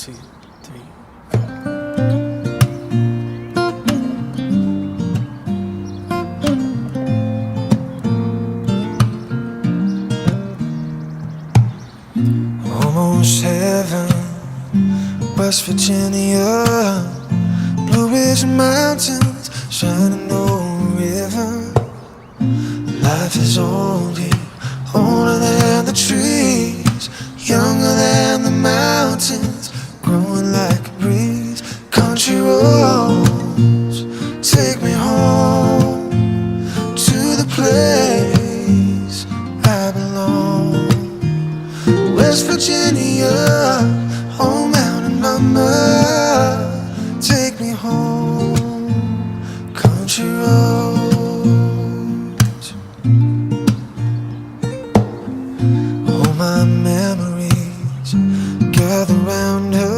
Two, three. Almost heaven, West Virginia, Blue Ridge Mountains, Shenandoah River. Life is old here, older than the